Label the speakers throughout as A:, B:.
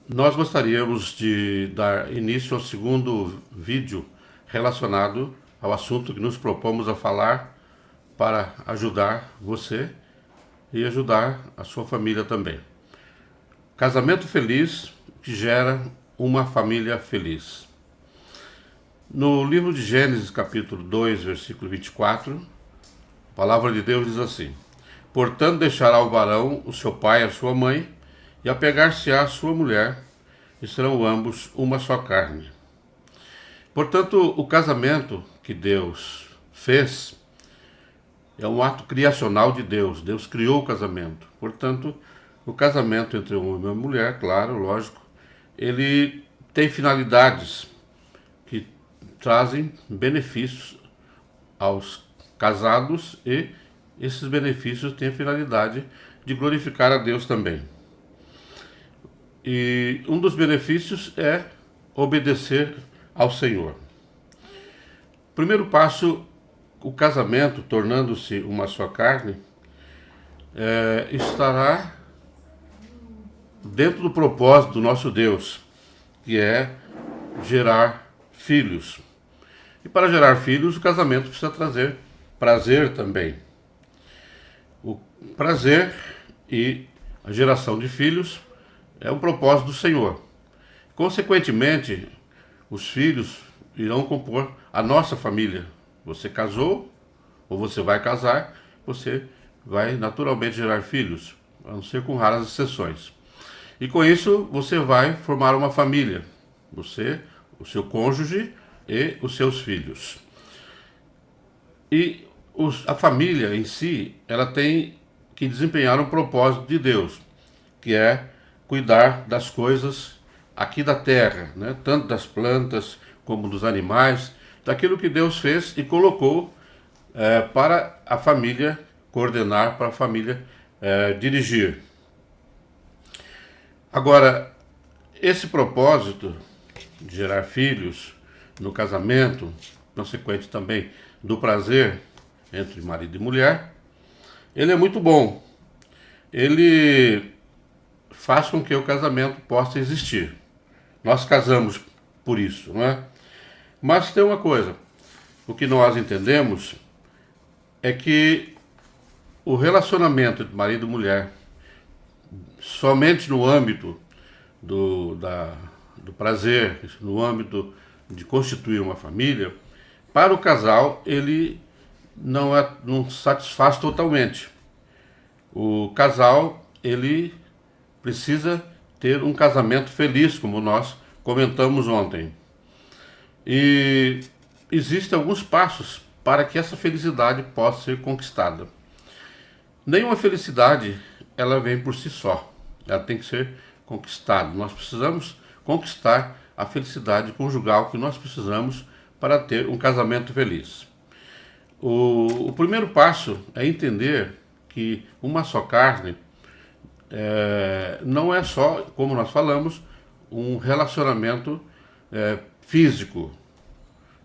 A: Nós gostaríamos de dar início ao segundo vídeo relacionado ao assunto que nos propomos a falar para ajudar você e ajudar a sua família também. Casamento feliz que gera uma família feliz. No livro de Gênesis, capítulo 2, versículo 24, a palavra de Deus diz assim: Portanto, deixará o varão o seu pai e a sua mãe, e apegar-se-á à sua mulher, e serão ambos uma só carne. Portanto, o casamento que Deus fez é um ato criacional de Deus. Deus criou o casamento. Portanto, o casamento entre um homem e uma mulher, claro, lógico, ele tem finalidades que trazem benefícios aos casados e esses benefícios têm a finalidade de glorificar a Deus também. E um dos benefícios é obedecer ao Senhor. Primeiro passo, o casamento, tornando-se uma só carne, estará dentro do propósito do nosso Deus, que é gerar filhos. E para gerar filhos, o casamento precisa trazer prazer também. O prazer e a geração de filhos é um propósito do Senhor. Consequentemente, os filhos irão compor a nossa família. Você casou, ou você vai casar, você vai naturalmente gerar filhos, a não ser com raras exceções. E com isso, você vai formar uma família. Você, o seu cônjuge e os seus filhos. E a família em si, ela tem que desempenhar um propósito de Deus, que é cuidar das coisas aqui da terra, né? Tanto das plantas como dos animais, daquilo que Deus fez e colocou para a família coordenar, para a família dirigir. Agora, esse propósito de gerar filhos no casamento, consequente também do prazer entre marido e mulher, ele é muito bom. Ele faz com que o casamento possa existir. Nós casamos por isso, não é? Mas tem uma coisa, o que nós entendemos é que o relacionamento entre marido e mulher, somente no âmbito do prazer, no âmbito de constituir uma família, para o casal ele não satisfaz totalmente. O casal ele precisa ter um casamento feliz, como nós comentamos ontem. E existem alguns passos para que essa felicidade possa ser conquistada. Nenhuma felicidade ela vem por si só. Ela tem que ser conquistada. Nós precisamos conquistar a felicidade conjugal que nós precisamos para ter um casamento feliz. O primeiro passo é entender que uma só carne não é só, como nós falamos, um relacionamento físico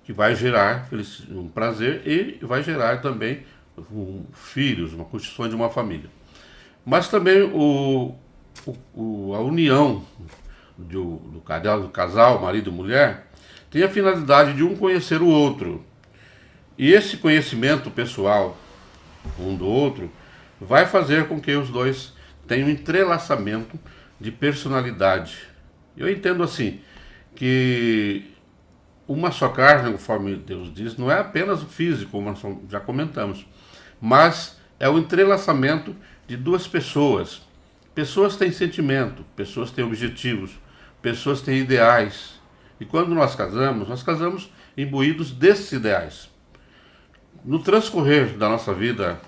A: que vai gerar um prazer e vai gerar também filhos, uma constituição de uma família. Mas também a união do casal, marido e mulher, tem a finalidade de um conhecer o outro. E esse conhecimento pessoal um do outro vai fazer com que os dois tenham um entrelaçamento de personalidade. Eu entendo assim, que uma só carne, conforme Deus diz, não é apenas o físico, como nós já comentamos, mas é o entrelaçamento de duas pessoas. Pessoas têm sentimento, pessoas têm objetivos, pessoas têm ideais. E quando nós casamos imbuídos desses ideais. No transcorrer da nossa vida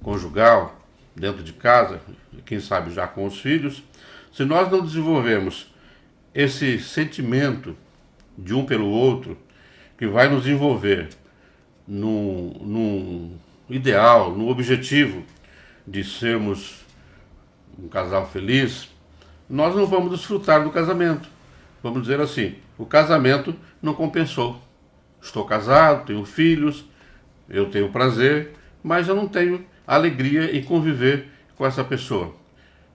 A: conjugal, dentro de casa, quem sabe já com os filhos, se nós não desenvolvemos esse sentimento de um pelo outro, que vai nos envolver num ideal, num objetivo de sermos um casal feliz, nós não vamos desfrutar do casamento. Vamos dizer assim, o casamento não compensou. Estou casado, tenho filhos, eu tenho prazer, mas eu não tenho alegria em conviver com essa pessoa.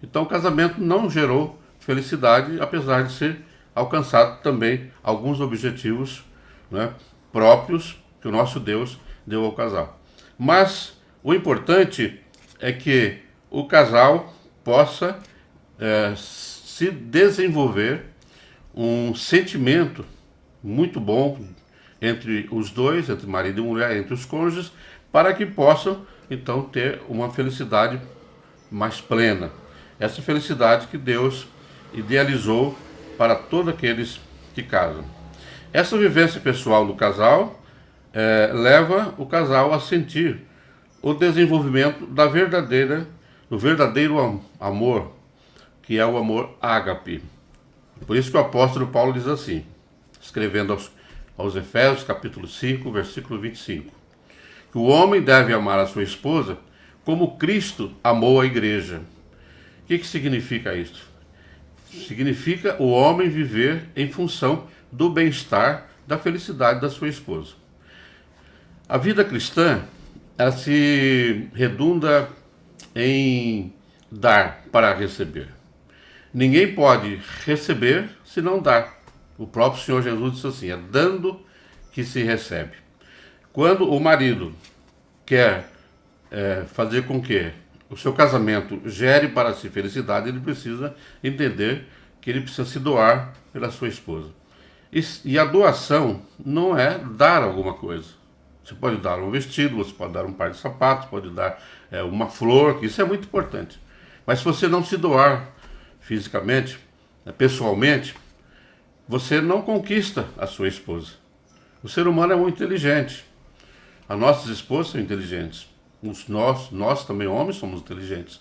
A: Então o casamento não gerou felicidade, apesar de ser alcançado também alguns objetivos, né, próprios que o nosso Deus deu ao casal. Mas o importante é que o casal possa se desenvolver um sentimento muito bom entre os dois, entre marido e mulher, entre os cônjuges, para que possam então ter uma felicidade mais plena. Essa felicidade que Deus idealizou para todos aqueles que casam. Essa vivência pessoal do casal leva o casal a sentir o desenvolvimento do verdadeiro amor, que é o amor ágape. Por isso que o apóstolo Paulo diz assim, escrevendo aos Efésios, capítulo 5, versículo 25, que o homem deve amar a sua esposa como Cristo amou a igreja. O que significa isso? Significa o homem viver em função do bem-estar, da felicidade da sua esposa. A vida cristã, ela se redunda em dar para receber. Ninguém pode receber se não dar. O próprio Senhor Jesus disse assim, é dando que se recebe. Quando o marido quer fazer com que o seu casamento gere para si felicidade, ele precisa entender que ele precisa se doar pela sua esposa. E a doação não é dar alguma coisa. Você pode dar um vestido, você pode dar um par de sapatos, pode dar uma flor, que isso é muito importante. Mas se você não se doar fisicamente, pessoalmente, você não conquista a sua esposa. O ser humano é muito inteligente. As nossas esposas são inteligentes. Nós também, homens, somos inteligentes.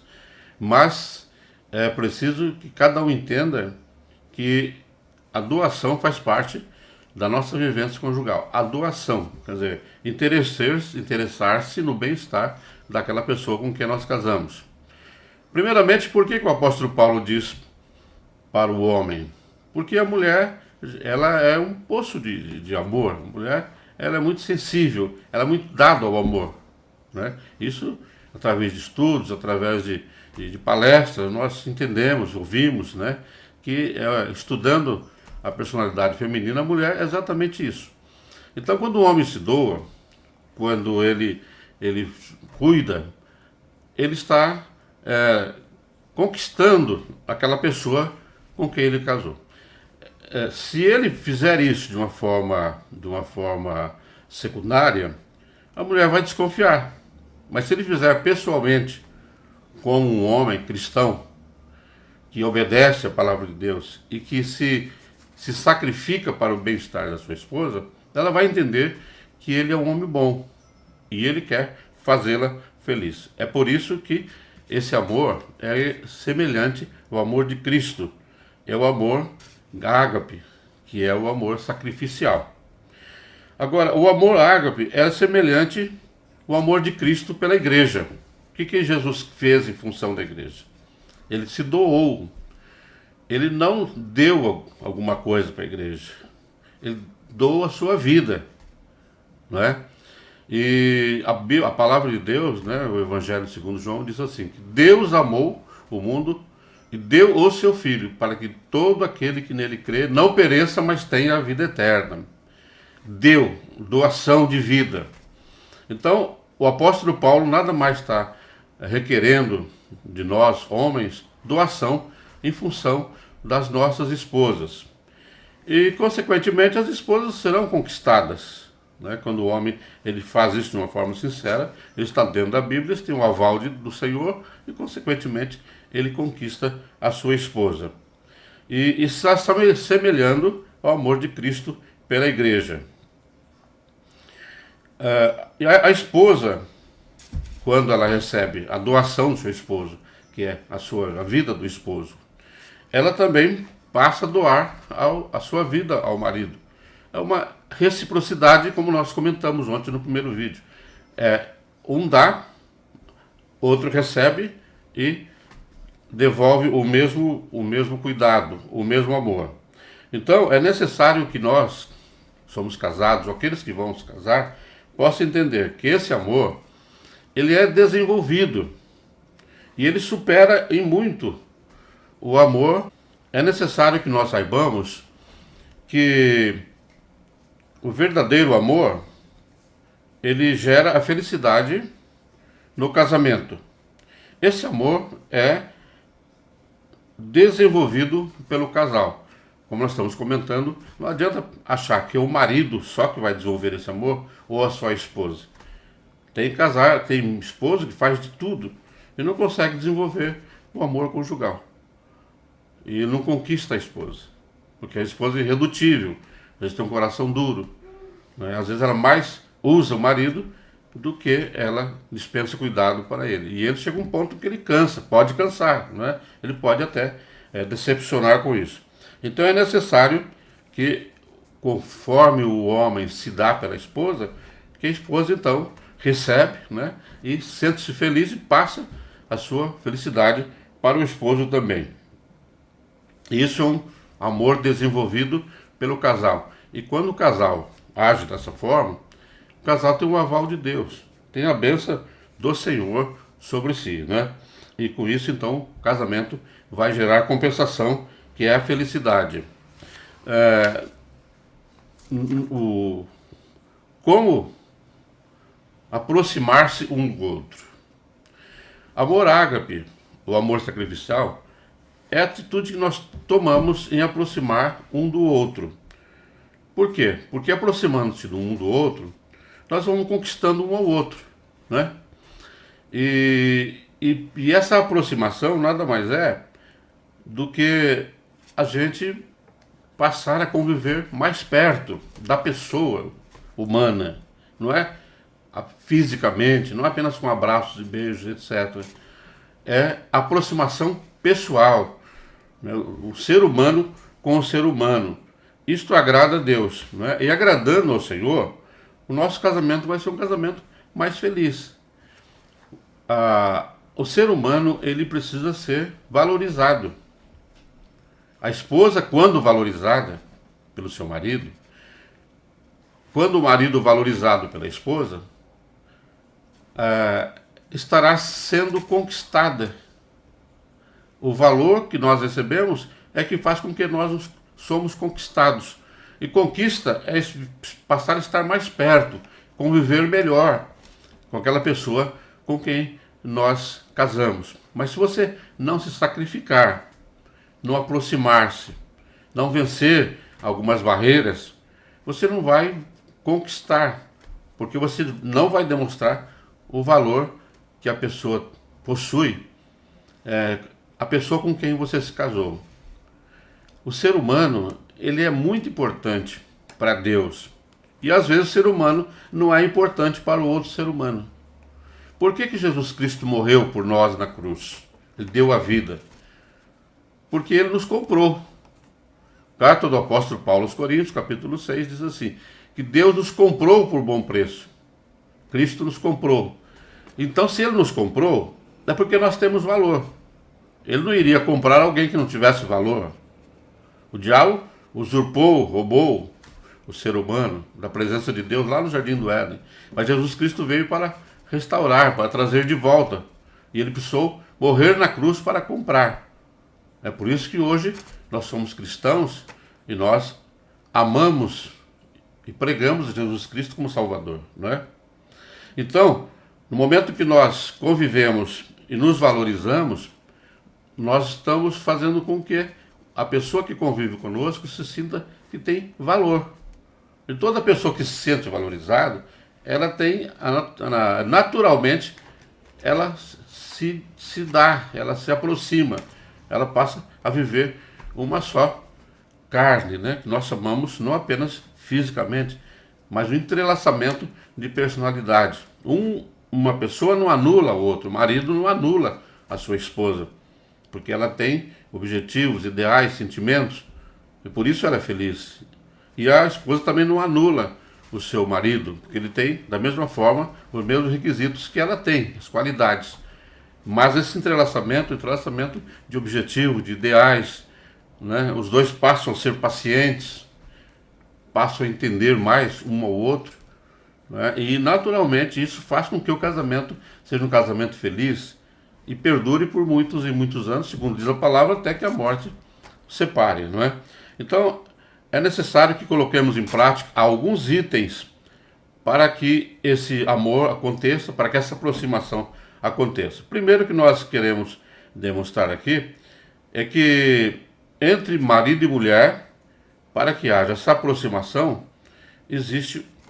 A: Mas é preciso que cada um entenda que a doação faz parte da nossa vivência conjugal. A doação, quer dizer, interessar-se no bem-estar daquela pessoa com quem nós casamos. Primeiramente, por que o apóstolo Paulo diz para o homem? Porque a mulher, ela é um poço de amor. A mulher, ela é muito sensível, ela é muito dada ao amor, né? Isso, através de estudos, através de palestras, nós entendemos, ouvimos, né? Que estudando a personalidade feminina, a mulher é exatamente isso. Então, quando o homem se doa, quando ele cuida, ele está conquistando aquela pessoa com quem ele casou. Se ele fizer isso de uma forma secundária, a mulher vai desconfiar. Mas se ele fizer pessoalmente, como um homem cristão, que obedece à palavra de Deus e que se sacrifica para o bem-estar da sua esposa, ela vai entender que ele é um homem bom e ele quer fazê-la feliz. É por isso que esse amor é semelhante ao amor de Cristo. É o amor ágape, que é o amor sacrificial. Agora, o amor ágape é semelhante ao amor de Cristo pela igreja. O que Jesus fez em função da igreja? Ele se doou. Ele não deu alguma coisa para a igreja. Ele doou a sua vida, não é? E a palavra de Deus, né, o Evangelho segundo João, diz assim, que Deus amou o mundo e deu o seu Filho, para que todo aquele que nele crê não pereça, mas tenha a vida eterna. Deu, doação de vida. Então, o apóstolo Paulo nada mais está requerendo de nós, homens, doação em função das nossas esposas. E, consequentemente, as esposas serão conquistadas. Né? Quando o homem ele faz isso de uma forma sincera, ele está dentro da Bíblia, ele tem o aval do Senhor e, consequentemente, ele conquista a sua esposa. E está se semelhando ao amor de Cristo pela igreja. A esposa, quando ela recebe a doação do seu esposo, que é a vida do esposo, ela também passa a doar a sua vida ao marido. É uma reciprocidade, como nós comentamos ontem no primeiro vídeo. Um dá, outro recebe e devolve o mesmo cuidado, o mesmo amor. Então, é necessário que nós, somos casados, ou aqueles que vão se casar, possam entender que esse amor, ele é desenvolvido e ele supera em muito o amor é necessário que nós saibamos que o verdadeiro amor, ele gera a felicidade no casamento. Esse amor é desenvolvido pelo casal. Como nós estamos comentando, não adianta achar que é o marido só que vai desenvolver esse amor ou só a esposa. Tem casal, tem esposo que faz de tudo e não consegue desenvolver o amor conjugal. E não conquista a esposa, porque a esposa é irredutível, às vezes tem um coração duro, né? Às vezes ela mais usa o marido do que ela dispensa cuidado para ele. E ele chega a um ponto que ele cansa, pode cansar, né? Ele pode até decepcionar com isso. Então é necessário que, conforme o homem se dá pela esposa, que a esposa então recebe, né? E sente-se feliz e passa a sua felicidade para o esposo também. Isso é um amor desenvolvido pelo casal. E quando o casal age dessa forma, o casal tem o aval de Deus, tem a bênção do Senhor sobre si, né? E com isso, então, o casamento vai gerar compensação, que é a felicidade. Como aproximar-se um do outro? Amor ágape, o amor sacrificial, é a atitude que nós tomamos em aproximar um do outro. Por quê? Porque aproximando-se um do outro, nós vamos conquistando um ao outro, né? E essa aproximação nada mais é do que a gente passar a conviver mais perto da pessoa humana, não é fisicamente, não é apenas com abraços e beijos, etc. É aproximação pessoal, né? O ser humano com o ser humano. Isto agrada a Deus, né? E agradando ao Senhor, o nosso casamento vai ser um casamento mais feliz. O ser humano, ele precisa ser valorizado. A esposa, quando valorizada pelo seu marido, quando o marido valorizado pela esposa, estará sendo conquistada. O valor que nós recebemos é que faz com que nós somos conquistados. E conquista é passar a estar mais perto, conviver melhor com aquela pessoa com quem nós casamos. Mas se você não se sacrificar, não aproximar-se, não vencer algumas barreiras, você não vai conquistar, porque você não vai demonstrar o valor que a pessoa possui, a pessoa com quem você se casou. O ser humano, ele é muito importante para Deus. E às vezes o ser humano não é importante para o outro ser humano. Por que Jesus Cristo morreu por nós na cruz? Ele deu a vida. Porque ele nos comprou. Carta do apóstolo Paulo aos Coríntios, capítulo 6, diz assim, que Deus nos comprou por bom preço. Cristo nos comprou. Então, se ele nos comprou, é porque nós temos valor. Ele não iria comprar alguém que não tivesse valor. O diabo usurpou, roubou o ser humano da presença de Deus lá no Jardim do Éden. Mas Jesus Cristo veio para restaurar, para trazer de volta. E ele precisou morrer na cruz para comprar. É por isso que hoje nós somos cristãos e nós amamos e pregamos Jesus Cristo como Salvador, não é? Então, no momento que nós convivemos e nos valorizamos, nós estamos fazendo com que a pessoa que convive conosco se sinta que tem valor. E toda pessoa que se sente valorizada, ela tem, naturalmente, ela se dá, ela se aproxima, ela passa a viver uma só carne, né? Que nós chamamos não apenas fisicamente, mas o entrelaçamento de personalidade. Uma pessoa não anula o outro, o marido não anula a sua esposa, porque ela tem objetivos, ideais, sentimentos, e por isso ela é feliz. E a esposa também não anula o seu marido, porque ele tem, da mesma forma, os mesmos requisitos que ela tem, as qualidades. Mas esse entrelaçamento de objetivos, de ideais, né? Os dois passam a ser pacientes, passam a entender mais um ao outro, né? E naturalmente isso faz com que o casamento seja um casamento feliz e perdure por muitos e muitos anos, segundo diz a palavra, até que a morte separe, não é? Então, é necessário que coloquemos em prática alguns itens para que esse amor aconteça, para que essa aproximação aconteça. Primeiro que nós queremos demonstrar aqui é que entre marido e mulher, para que haja essa aproximação,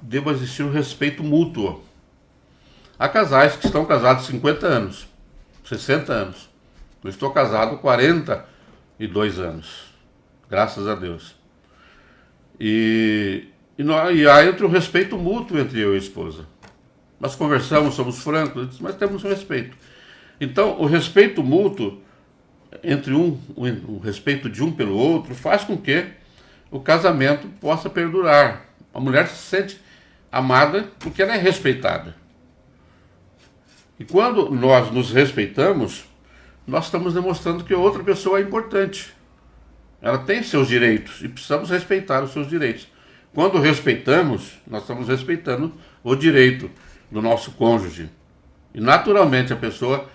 A: deva existir um respeito mútuo. Há casais que estão casados 50 anos, 60 anos. Eu estou casado há 42 anos, graças a Deus. E há entre o respeito mútuo entre eu e a esposa. Nós conversamos, somos francos, mas temos um respeito. Então, o respeito mútuo entre o respeito de um pelo outro faz com que o casamento possa perdurar. A mulher se sente amada porque ela é respeitada. E quando nós nos respeitamos, nós estamos demonstrando que a outra pessoa é importante. Ela tem seus direitos e precisamos respeitar os seus direitos. Quando respeitamos, nós estamos respeitando o direito do nosso cônjuge. E naturalmente a pessoa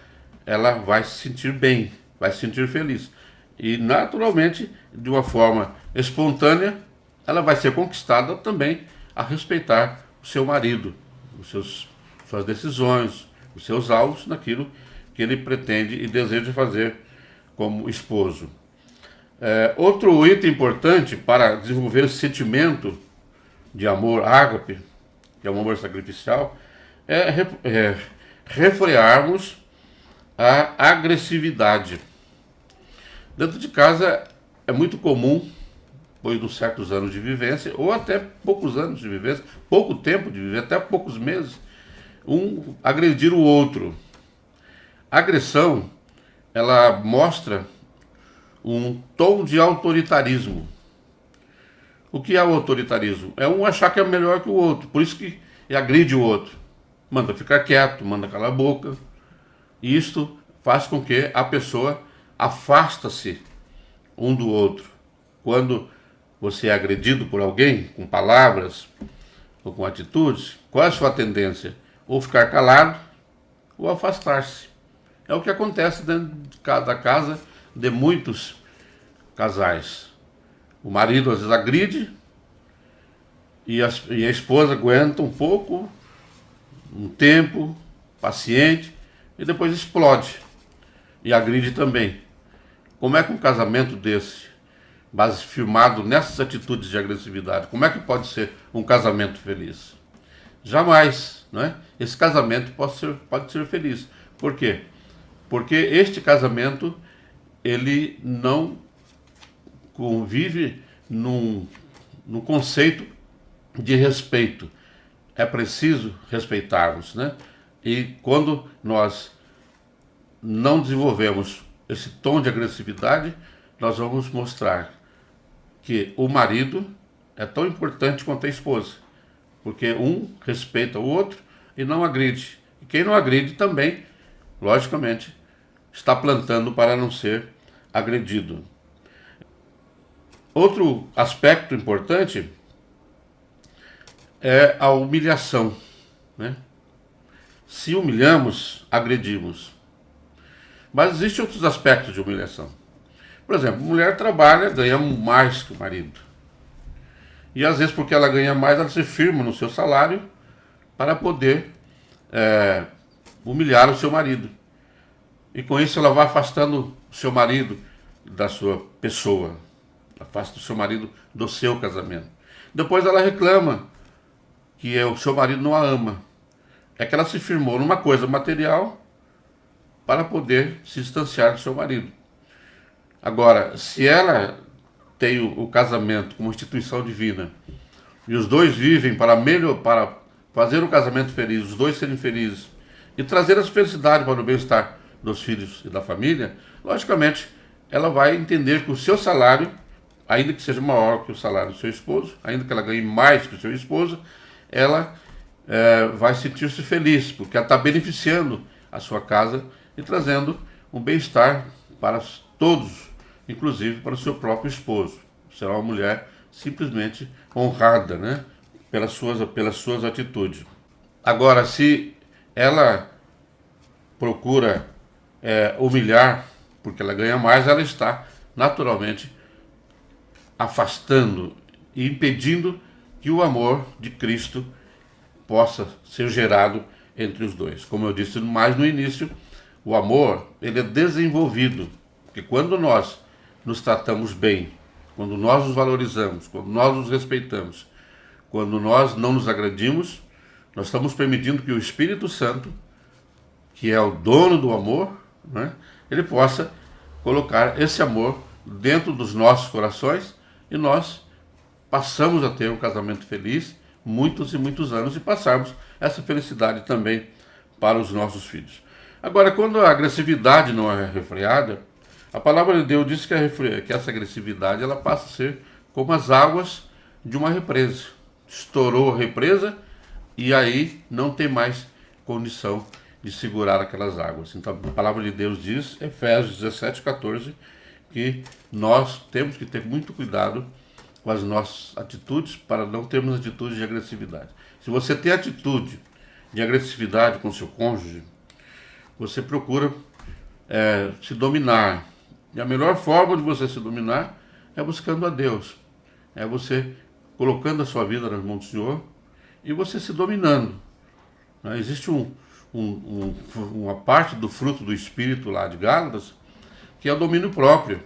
A: ela vai se sentir bem, vai se sentir feliz. E naturalmente, de uma forma espontânea, ela vai ser conquistada também a respeitar o seu marido, suas decisões, os seus alvos naquilo que ele pretende e deseja fazer como esposo. Outro item importante para desenvolver esse sentimento de amor ágape, que é um amor sacrificial, é refrearmos a agressividade. Dentro de casa é muito comum, depois de certos anos de vivência, ou até poucos anos de vivência, pouco tempo de vivência, até poucos meses, um agredir o outro. A agressão, ela mostra um tom de autoritarismo. O que é o autoritarismo? É um achar que é melhor que o outro, por isso que agride o outro. Manda ficar quieto, manda calar a boca. E isto faz com que a pessoa afasta-se um do outro. Quando você é agredido por alguém, com palavras ou com atitudes, qual é a sua tendência? Ou ficar calado, ou afastar-se. É o que acontece dentro da casa de muitos casais. O marido às vezes agride e a esposa aguenta um pouco, um tempo, paciente, e depois explode e agride também. Como é que um casamento desse, base firmado nessas atitudes de agressividade, como é que pode ser um casamento feliz? Jamais, não é? Esse casamento pode ser feliz. Por quê? Porque este casamento ele não convive num conceito de respeito. É preciso respeitarmos, né? E quando nós não desenvolvemos esse tom de agressividade, nós vamos mostrar que o marido é tão importante quanto a esposa, porque um respeita o outro e não agride. E quem não agride também, logicamente, está plantando para não ser agredido. Outro aspecto importante é a humilhação, né? Se humilhamos, agredimos. Mas existem outros aspectos de humilhação. Por exemplo, a mulher trabalha, ganha mais que o marido. E às vezes, porque ela ganha mais, ela se firma no seu salário para poder humilhar o seu marido. E com isso ela vai afastando o seu marido da sua pessoa. Afasta o seu marido do seu casamento. Depois ela reclama que o seu marido não a ama. É que ela se firmou numa coisa material para poder se distanciar do seu marido. Agora, se ela tem o casamento como instituição divina e os dois vivem para fazer o casamento feliz, os dois serem felizes e trazer essa felicidade para o bem-estar dos filhos e da família, logicamente ela vai entender que o seu salário, ainda que seja maior que o salário do seu esposo, ainda que ela ganhe mais que o seu esposo, ela vai sentir-se feliz, porque ela está beneficiando a sua casa e trazendo um bem-estar para todos, inclusive para o seu próprio esposo. Será uma mulher simplesmente honrada, né, pelas suas atitudes. Agora, se ela procura humilhar porque ela ganha mais, ela está naturalmente afastando e impedindo que o amor de Cristo possa ser gerado entre os dois. Como eu disse mais no início, o amor ele é desenvolvido, porque quando nós nos tratamos bem, quando nós nos valorizamos, quando nós nos respeitamos, quando nós não nos agredimos, nós estamos permitindo que o Espírito Santo, que é o dono do amor, né, ele possa colocar esse amor dentro dos nossos corações e nós passamos a ter um casamento feliz muitos e muitos anos e passarmos essa felicidade também para os nossos filhos. Agora, quando a agressividade não é refreada, a palavra de Deus diz que essa agressividade ela passa a ser como as águas de uma represa. Estourou a represa e aí não tem mais condição de segurar aquelas águas. Então a palavra de Deus diz, Efésios 17:14, que nós temos que ter muito cuidado com as nossas atitudes para não termos atitudes de agressividade. Se você tem atitude de agressividade com seu cônjuge, você procura se dominar. E a melhor forma de você se dominar é buscando a Deus. É você colocando a sua vida nas mãos do Senhor e você se dominando. Existe uma parte do fruto do Espírito lá de Gálatas que é o domínio próprio.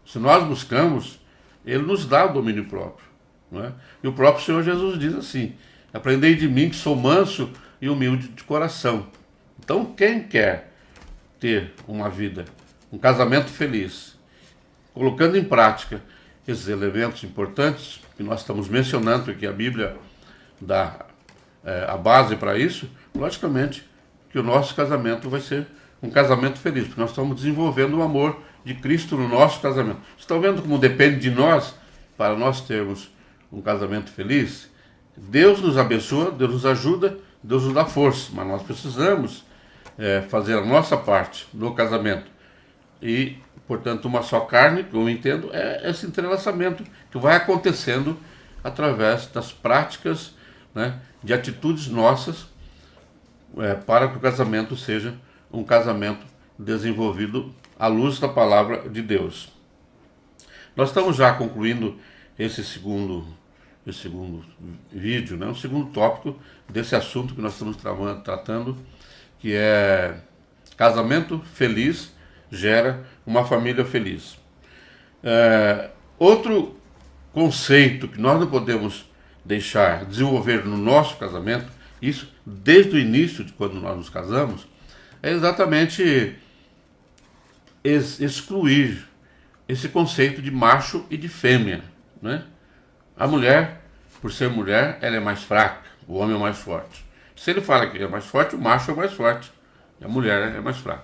A: Se nós buscamos, Ele nos dá o domínio próprio. Não é? E o próprio Senhor Jesus diz assim: aprendei de mim que sou manso e humilde de coração. Então quem quer ter uma vida, um casamento feliz, colocando em prática esses elementos importantes que nós estamos mencionando, que a Bíblia dá a base para isso, logicamente que o nosso casamento vai ser um casamento feliz, porque nós estamos desenvolvendo o amor de Cristo no nosso casamento. Vocês estão vendo como depende de nós para nós termos um casamento feliz? Deus nos abençoa, Deus nos ajuda, Deus nos dá força, mas nós precisamos fazer a nossa parte no casamento. E, portanto, uma só carne, que eu entendo, é esse entrelaçamento que vai acontecendo através das práticas, né, de atitudes nossas, para que o casamento seja um casamento desenvolvido à luz da palavra de Deus. Nós estamos já concluindo esse segundo vídeo, né, o segundo tópico desse assunto que nós estamos tratando, que é casamento feliz gera uma família feliz. Outro conceito que nós não podemos deixar desenvolver no nosso casamento, isso desde o início de quando nós nos casamos, é exatamente excluir esse conceito de macho e de fêmea, né? A mulher, por ser mulher, ela é mais fraca, o homem é mais forte. Se ele fala que é mais forte, o macho é mais forte, e a mulher é mais fraca.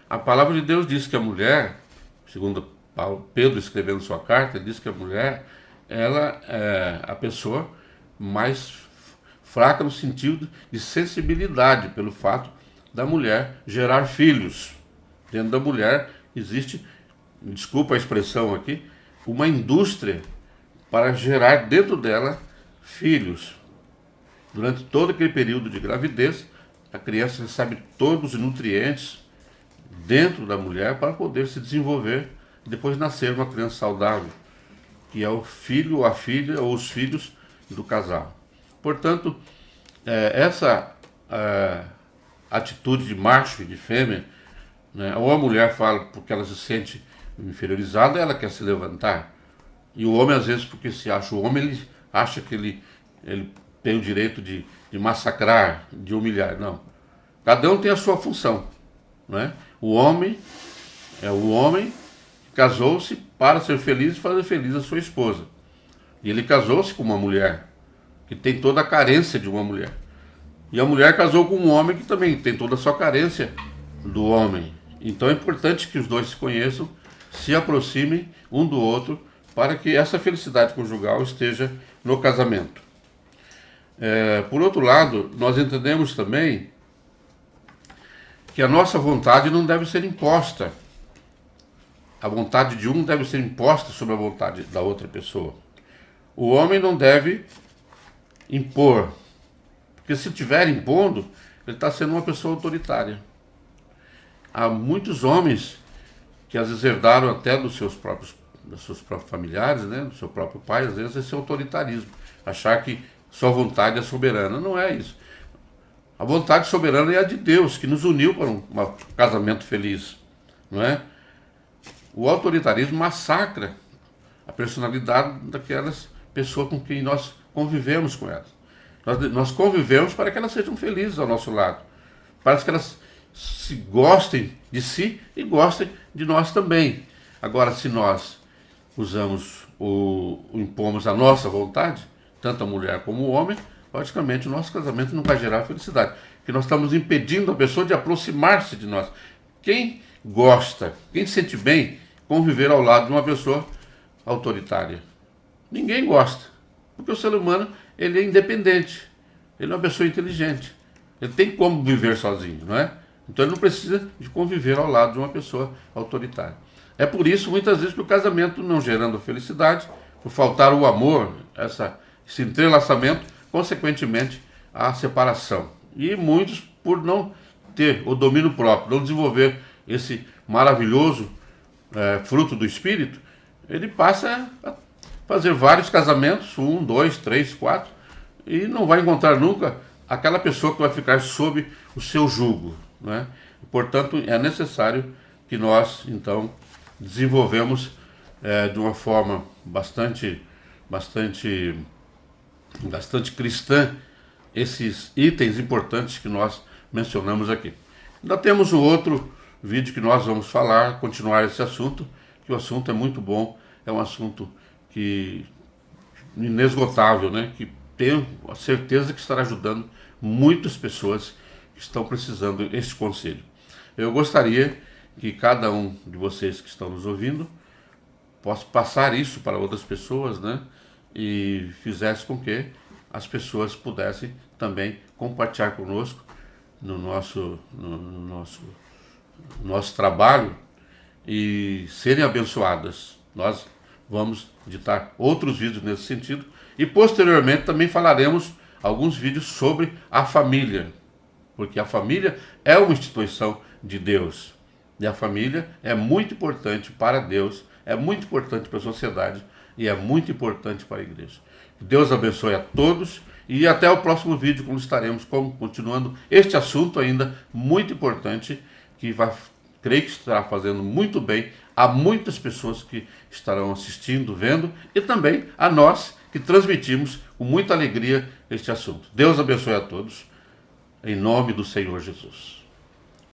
A: A palavra de Deus diz que a mulher, segundo Pedro escrevendo sua carta, diz que a mulher, ela é a pessoa mais fraca no sentido de sensibilidade, pelo fato da mulher gerar filhos. Dentro da mulher existe, desculpa a expressão aqui, uma indústria para gerar dentro dela filhos. Durante todo aquele período de gravidez, a criança recebe todos os nutrientes dentro da mulher para poder se desenvolver e depois nascer uma criança saudável, que é o filho ou a filha ou os filhos do casal. Portanto, essa atitude de macho e de fêmea, né, ou a mulher fala porque ela se sente inferiorizada, ela quer se levantar, e o homem às vezes porque se acha o homem, ele acha que ele tem o direito de massacrar, de humilhar. Não, cada um tem a sua função, né? O homem é o homem que casou-se para ser feliz e fazer feliz a sua esposa, e ele casou-se com uma mulher que tem toda a carência de uma mulher, e a mulher casou com um homem que também tem toda a sua carência do homem. Então é importante que os dois se conheçam, se aproximem um do outro, para que essa felicidade conjugal esteja no casamento. Por outro lado, nós entendemos também que a nossa vontade não deve ser imposta. A vontade de um deve ser imposta sobre a vontade da outra pessoa. O homem não deve impor, porque se estiver impondo, ele está sendo uma pessoa autoritária. Há muitos homens que às vezes herdaram até dos seus próprios dos seus próprios familiares, né, do seu próprio pai, às vezes esse autoritarismo, achar que sua vontade é soberana. Não é isso. A vontade soberana é a de Deus, que nos uniu para um casamento feliz, não é? O autoritarismo massacra a personalidade daquelas pessoas com quem nós convivemos com elas. Nós convivemos para que elas sejam felizes ao nosso lado, para que elas se gostem de si e gostem de nós também. Agora, se nós usamos impomos a nossa vontade, tanto a mulher como o homem, logicamente o nosso casamento não vai gerar felicidade, porque nós estamos impedindo a pessoa de aproximar-se de nós. Quem gosta, quem se sente bem conviver ao lado de uma pessoa autoritária? Ninguém gosta, porque o ser humano ele é independente, ele é uma pessoa inteligente, ele tem como viver sozinho, não é? Então ele não precisa de conviver ao lado de uma pessoa autoritária. É por isso, muitas vezes, que o casamento não gerando felicidade, por faltar o amor, esse entrelaçamento, consequentemente, a separação. E muitos, por não ter o domínio próprio, não desenvolver esse maravilhoso fruto do Espírito, ele passa a fazer vários casamentos, 1, 2, 3, 4, e não vai encontrar nunca aquela pessoa que vai ficar sob o seu jugo, né? Portanto, é necessário que nós, então, desenvolvemos de uma forma bastante cristã esses itens importantes que nós mencionamos aqui. Ainda temos um outro vídeo que nós vamos falar, continuar esse assunto, que o assunto é muito bom, é um assunto que inesgotável, né? Que tenho a certeza que estará ajudando muitas pessoas que estão precisando desse conselho. Eu gostaria que cada um de vocês que estão nos ouvindo possa passar isso para outras pessoas, né? E fizesse com que as pessoas pudessem também compartilhar conosco no nosso trabalho e serem abençoadas. Nós vamos editar outros vídeos nesse sentido e posteriormente também falaremos alguns vídeos sobre a família, porque a família é uma instituição de Deus e a família é muito importante para Deus, é muito importante para a sociedade e é muito importante para a igreja. Que Deus abençoe a todos e até o próximo vídeo, quando estaremos continuando este assunto ainda muito importante, que creio que estará fazendo muito bem a muitas pessoas que estarão assistindo, vendo, e também a nós que transmitimos com muita alegria este assunto. Deus abençoe a todos, em nome do Senhor Jesus.